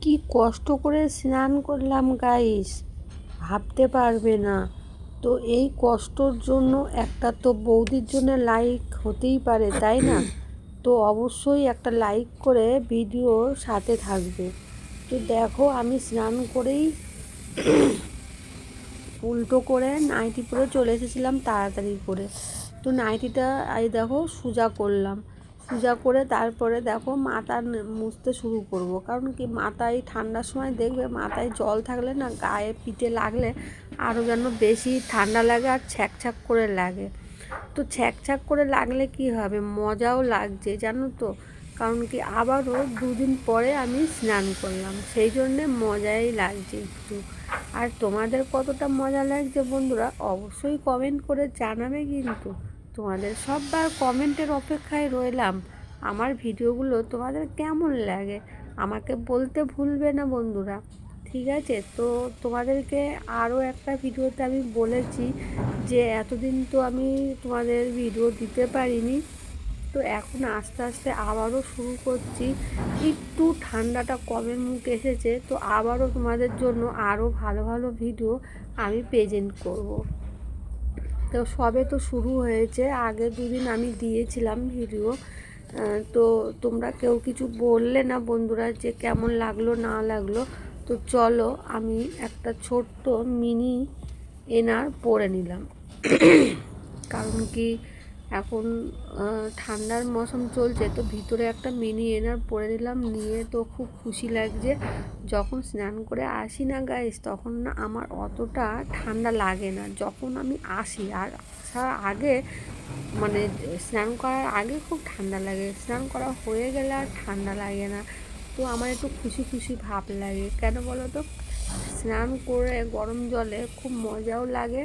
কি কষ্ট করে স্নান করলাম গাইস, ভাবতে পারবে না। তো এই কষ্টর জন্য একটা তো বৌদির জন্য লাইক হতেই পারে, তাই না? তো অবশ্যই একটা লাইক করে ভিডিওর সাথে থাকবে। তো দেখো, আমি স্নান করেই উল্টো করে নাইটি পরে চলে এসেছিলাম তাড়াতাড়ি করে। তো নাইটিটা এই দেখো সোজা করলাম, সোজা করে তারপরে দেখো মাথা মুছতে শুরু করব। কারণ কি, মাথায় ঠান্ডার সময় দেখবে মাথায় জল থাকলে না, গায়ে পিঠে লাগলে আরও যেন বেশি ঠান্ডা লাগে আর ছ্যাঁক করে লাগে। তো ছ্যাঁক করে লাগলে কি হবে, মজাও লাগছে জানো তো। কারণ কি, আবারও দুদিন পরে আমি স্নান করলাম, সেই জন্যে মজাই লাগছে একটু। আর তোমাদের কতটা মজা লাগছে বন্ধুরা, অবশ্যই কমেন্ট করে জানাবে কিন্তু। তোমাদের সববার কমেন্টের অপেক্ষায় রইলাম। আমার ভিডিওগুলো তোমাদের কেমন লাগে আমাকে বলতে ভুলবে না বন্ধুরা, ঠিক আছে? তো তোমাদেরকে আরও একটা ভিডিওতে আমি বলেছি যে এতদিন তো আমি তোমাদের ভিডিও দিতে পারিনি, তো এখন আস্তে আস্তে আবারও শুরু করছি। একটু ঠান্ডাটা কমের মুখ এসেছে, তো আবারও তোমাদের জন্য আরও ভালো ভালো ভিডিও আমি প্রেজেন্ট করব। তো সবে তো শুরু হয়েছে, আগে দুদিন আমি দিয়েছিলাম ভিডিও। তো তোমরা কেউ কিছু বললে না বন্ধুরা যে কেমন লাগলো না লাগলো। তো চলো, আমি একটা ছোট্ট মিনি এনার পরে নিলাম। কারণ কি, এখন ঠান্ডার মৌসুম চলছে, তো ভিতরে একটা মিনি এনার পরে নিলাম, নিয়ে তো খুব খুশি লাগছে। যখন স্নান করে আসি না গাইস, তখন না আমার অতটা ঠান্ডা লাগে না। যখন আমি আসি আর আসার আগে, মানে স্নান করার আগে খুব ঠান্ডা লাগে, স্নান করা হয়ে গেলে আর ঠান্ডা লাগে না। তো আমার একটু খুশি খুশি ভাব লাগে, কেন বলো তো? স্নান করে গরম জলে খুব মজাও লাগে।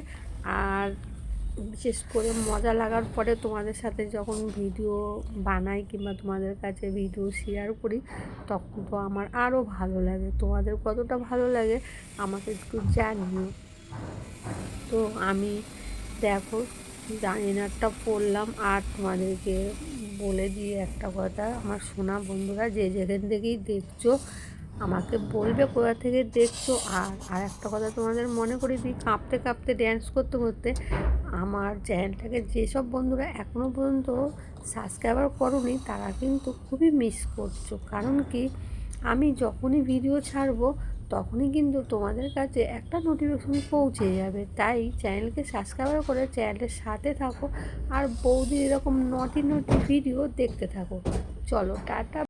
আর বিশেষ করে মজা লাগার পরে তোমাদের সাথে যখন ভিডিও বানাই কিংবা তোমাদের কাছে ভিডিও শেয়ার করি, তখন তো আমার আরও ভালো লাগে। তোমাদের কতটা ভালো লাগে আমাকে একটু জানিও। তো আমি দেখো জানিনারটা পড়লাম, আর তোমাদেরকে বলে দিয়ে একটা কথা, আমার সোনা বন্ধুরা যে যেখান থেকেই দেখছো আমাকে বলবে কোথা থেকে দেখছো। আর একটা কথা তোমাদের মনে করি দিই, কাঁপতে কাঁপতে ড্যান্স করতে করতে, আমার চ্যানেলটাকে যেসব বন্ধুরা এখনও পর্যন্ত সাবস্ক্রাইবার করোনি তারা কিন্তু খুবই মিস করছো। কারণ কি, আমি যখনই ভিডিও ছাড়বো তখনই কিন্তু তোমাদের কাছে একটা নোটিফিকেশন পৌঁছে যাবে। তাই চ্যানেলকে সাবস্ক্রাইব করে চ্যানেলের সাথে থাকো, আর বৌদির এরকম নটি ভিডিও দেখতে থাকো। চলো টাটা।